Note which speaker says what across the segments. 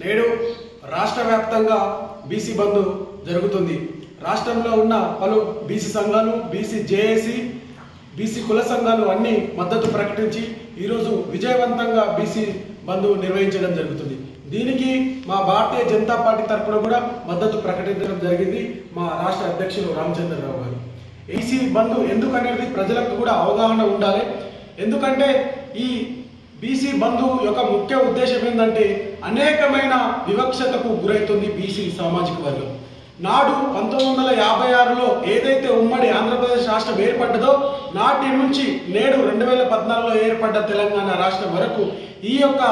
Speaker 1: నేడు రాష్ట్ర వ్యాప్తంగా బీసీ బంద్ జరుగుతుంది. రాష్ట్రంలో ఉన్న పలు బీసీ సంఘాలు, బీసీ జేఏసీ, బీసీ కుల సంఘాలు అన్ని మద్దతు ప్రకటించి ఈరోజు విజయవంతంగా బీసీ బంద్ నిర్వహించడం జరుగుతుంది. దీనికి మా భారతీయ జనతా పార్టీ తరఫున కూడా మద్దతు ప్రకటించడం జరిగింది మా రాష్ట్ర అధ్యక్షులు రామచంద్రరావు గారు. బీసీ బంద్ ఎందుకనేది ప్రజలకు కూడా అవగాహన ఉండాలి. ఎందుకంటే ఈ బీసీ బంద్ యొక్క ముఖ్య ఉద్దేశం ఏంటంటే అనేకమైన వివక్షతకు గురవుతుంది బీసీ సామాజిక వర్గం. నాడు 1956లో ఏదైతే ఉమ్మడి ఆంధ్రప్రదేశ్ రాష్ట్రం ఏర్పడ్డదో నాటి నుంచి నేడు 2014లో ఏర్పడ్డ తెలంగాణ రాష్ట్రం వరకు ఈ యొక్క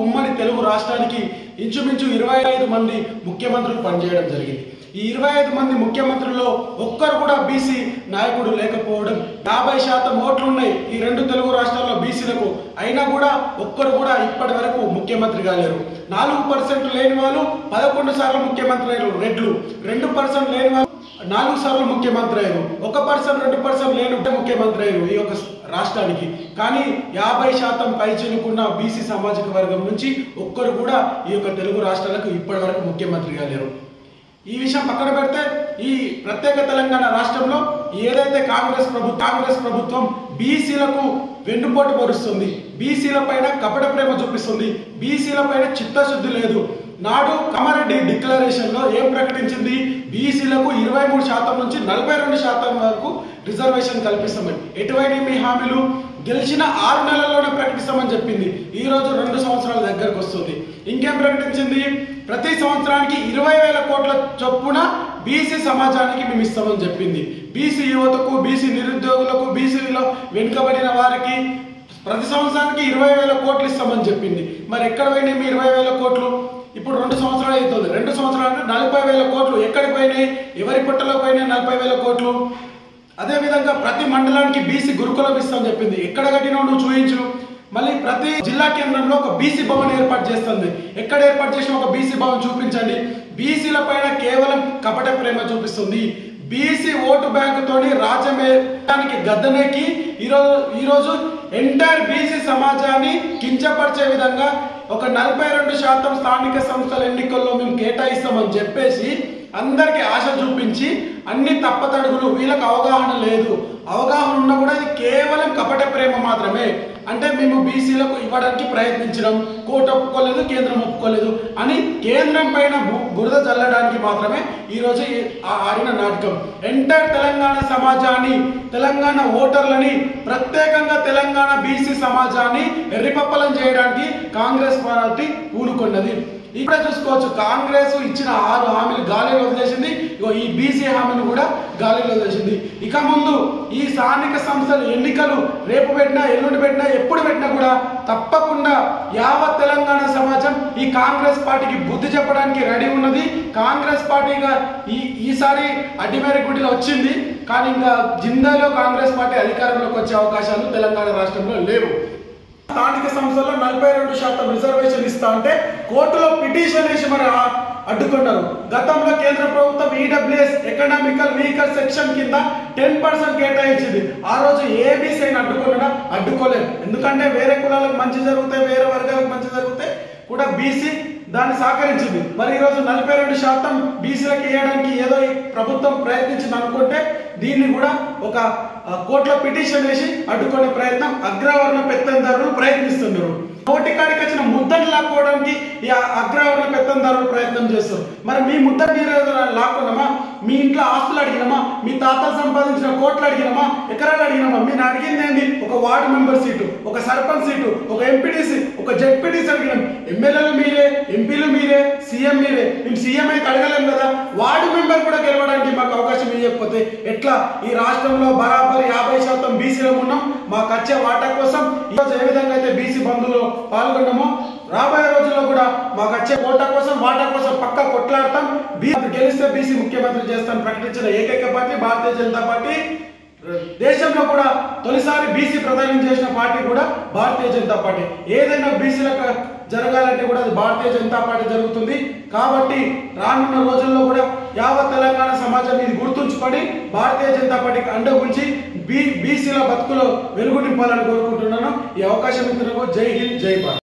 Speaker 1: ఉమ్మడి తెలుగు రాష్ట్రానికి ఇంచుమించు 25 మంది ముఖ్యమంత్రులు పనిచేయడం జరిగింది. ఈ 25 మంది ముఖ్యమంత్రుల్లో ఒక్కరు కూడా బీసీ నాయకుడు లేకపోవడం, 50% ఓట్లు ఉన్నాయి ఈ రెండు తెలుగు రాష్ట్రాల్లో బీసీలకు, అయినా కూడా ఒక్కరు కూడా ఇప్పటి వరకు ముఖ్యమంత్రి కాలేరు. 4% లేని వాళ్ళు 11 సార్లు ముఖ్యమంత్రి అయ్యారు రెడ్లు, 2% లేని వాళ్ళు 4 సార్లు ముఖ్యమంత్రి అయ్యారు, 1%, 2% లేని ముఖ్యమంత్రి అయ్యారు ఈ యొక్క రాష్ట్రానికి. కానీ 50% పైచిలుకున్న బీసీ సామాజిక వర్గం నుంచి ఒక్కరు కూడా ఈ యొక్క తెలుగు రాష్ట్రాలకు ఇప్పటి వరకు ముఖ్యమంత్రి కాలేరు. ఈ విషయం పక్కన పెడితే ఈ ప్రత్యేక తెలంగాణ రాష్ట్రంలో ఏదైతే కాంగ్రెస్ ప్రభుత్వం బీసీలకు వెన్నుపోటు పొరుస్తుంది, బీసీల పైన కపట ప్రేమ చూపిస్తుంది, బీసీల పైన చిత్తశుద్ధి లేదు. నాడు కామారెడ్డి డిక్లరేషన్లో ఏం ప్రకటించింది? బీసీలకు 23% నుంచి 42% వరకు రిజర్వేషన్ కల్పిస్తామని. ఎటువంటి మీ హామీలు? గెలిచిన 6 నెలల్లోనే ప్రకటిస్తామని చెప్పింది. ఈరోజు 2 సంవత్సరాల దగ్గరకు వస్తుంది. ఇంకేం ప్రకటించింది? ప్రతి సంవత్సరానికి 20,000 కోట్ల చొప్పున బీసీ సమాజానికి మేము ఇస్తామని చెప్పింది. బీసీ యువతకు, బీసీ నిరుద్యోగులకు, బీసీలో వెనుకబడిన వారికి ప్రతి సంవత్సరానికి 20,000 కోట్లు ఇస్తామని చెప్పింది. మరి ఎక్కడ పోయినాయి మీ 20,000 కోట్లు? ఇప్పుడు 2 సంవత్సరాలు అవుతుంది. 2 సంవత్సరాలు 40,000 కోట్లు ఎక్కడికి పోయినాయి? ఎవరి పుట్టలో పోయినాయి 40,000 కోట్లు? అదేవిధంగా ప్రతి మండలానికి బీసీ గురుకులం ఇస్తామని చెప్పింది. ఎక్కడ కట్టినావు నువ్వు చూయించు. మళ్ళీ ప్రతి జిల్లా కేంద్రంలో ఒక బీసీ భవన్ ఏర్పాటు చేస్తుంది. ఎక్కడ ఏర్పాటు చేసిన ఒక బీసీ భవన్ చూపించండి. బీసీల పైన కేవలం కపట ప్రేమ చూపిస్తుంది. బీసీ ఓటు బ్యాంకుతోని రాజ్యమేడానికి గద్దెనెక్కి ఈరోజు ఎంటైర్ బీసీ సమాజాన్ని కించపరిచే విధంగా ఒక 42% స్థానిక సంస్థల ఎన్నికల్లో మేము కేటాయిస్తామని చెప్పేసి అందరికి ఆశ చూపించి అన్ని తప్పతడుగులు. వీళ్ళకి అవగాహన లేదు. అవగాహన ఉన్నా కూడా ఇది కేవలం కపట ప్రేమ మాత్రమే. అంటే మేము బీసీలకు ఇవ్వడానికి ప్రయత్నించడం, కోర్టు ఒప్పుకోలేదు, కేంద్రం ఒప్పుకోలేదు అని కేంద్రం పైన బురద చల్లడానికి మాత్రమే ఈరోజు ఆడిన నాటకం. ఎంటైర్ తెలంగాణ సమాజాన్ని, తెలంగాణ ఓటర్లని, ప్రత్యేకంగా తెలంగాణ బీసీ సమాజాన్ని ఎర్రిపప్పలం చేయడానికి కాంగ్రెస్ పార్టీ పూనుకున్నది. ఇప్పుడే చూసుకోవచ్చు, కాంగ్రెస్ ఇచ్చిన 6 హామీలు గాలిలో వదిలేసింది. ఈ బీసీ హామీని కూడా గాలిలో వదిలేసింది. ఇక ముందు ఈ స్థానిక సంస్థల ఎన్నికలు రేపు పెట్టినా, ఎల్లుండి పెట్టినా, ఎప్పుడు పెట్టినా కూడా తప్పకుండా యావత్ తెలంగాణ సమాజం ఈ కాంగ్రెస్ పార్టీకి బుద్ధి చెప్పడానికి రెడీ ఉన్నది. కాంగ్రెస్ పార్టీగా ఈసారి అడ్డిమేర గుడిలో వచ్చింది, కానీ ఇంకా జిందాలో కాంగ్రెస్ పార్టీ అధికారంలోకి వచ్చే అవకాశాలు తెలంగాణ రాష్ట్రంలో లేవు. స్థానిక సంస్థల్లో 42% రిజర్వేషన్ ఇస్తా అంటే కోర్టులో పిటిషన్ వేసి మరి అడ్డుకున్నారు. గతంలో కేంద్ర ప్రభుత్వం ఈడబ్ల్యూఎస్ ఎకనామికల్ వీకర్ సెక్షన్ కింద 10% కేటాయించింది. ఆ రోజు ఏబీసీని అడ్డుకోలేదు. ఎందుకంటే వేరే కులాలకు మంచి జరిగితే, వేరే వర్గాలకు మంచి జరిగితే కూడా బీసీ దాన్ని సహకరించింది. మరి ఈరోజు 42% బీసీలకు ఇవ్వడానికి ఏదో ప్రభుత్వం ప్రయత్నించింది అనుకుంటే దీన్ని కూడా ఒక కోర్టులో పిటిషన్ వేసి అడ్డుకునే ప్రయత్నం అగ్రవర్ణ పెత్తందారులు ప్రయత్నిస్తున్నారు. నోటికాడికి వచ్చిన ముద్దను లాక్కోవడానికి ఈ అగ్రవర్ణ పెత్తందారులు ప్రయత్నం చేస్తారు. మరి మీ ముద్ద మీరు లాక్కున్నామా? మీ ఇంట్లో ఆస్తులు అడిగినామా? మీ తాతలు సంపాదించిన కోట్లు అడిగినామా? ఎకరాలు అడిగినామా? మీరు అడిగింది ఏంటి? ఒక వార్డు మెంబర్ సీటు, ఒక సర్పంచ్ సీటు, ఒక ఎంపీటీసీ, ఒక జెడ్పీటీసీ అడిగినాం. ఎమ్మెల్యేలు మీరే, ఎంపీలు మీరే, సీఎం మీరే. మేము సీఎం అయితే అడగలేం కదా. వార్డు మెంబర్ కూడా గెలవడానికి మాకు అవకాశం ఇవ్వకపోతే ఎట్లా? ఈ రాష్ట్రంలో బరాబర్ 50% బీసీలో ఉన్నాం. మాకు వచ్చే వాటా కోసం ఈరోజు ఏ విధంగా అయితే బీసీ బంధులో పాల్గొన్నామో రాబోయే రోజుల్లో కూడా మాకు వచ్చే కోటా కోసం, వాటా కోసం పక్కా కొట్లాడతాం. గెలిస్తే బీసీ ముఖ్యమంత్రి చేస్తాను ప్రకటించిన ఏకైక పార్టీ భారతీయ జనతా పార్టీ. దేశంలో కూడా తొలిసారి బీసీ ప్రధానం చేసిన పార్టీ కూడా భారతీయ జనతా పార్టీ. ఏదైనా బీసీలకు జరగాలంటే కూడా అది భారతీయ జనతా పార్టీ జరుగుతుంది. కాబట్టి రానున్న రోజుల్లో కూడా యావత్ తెలంగాణ సమాజం ఇది గుర్తుంచుకొని భారతీయ జనతా పార్టీకి అండగుంచి బీసీల బతుకులో వెలుగు నింపాలని కోరుకుంటున్నాను. ఈ అవకాశం ఇచ్చినందుకు జై హింద్, జై భారత్.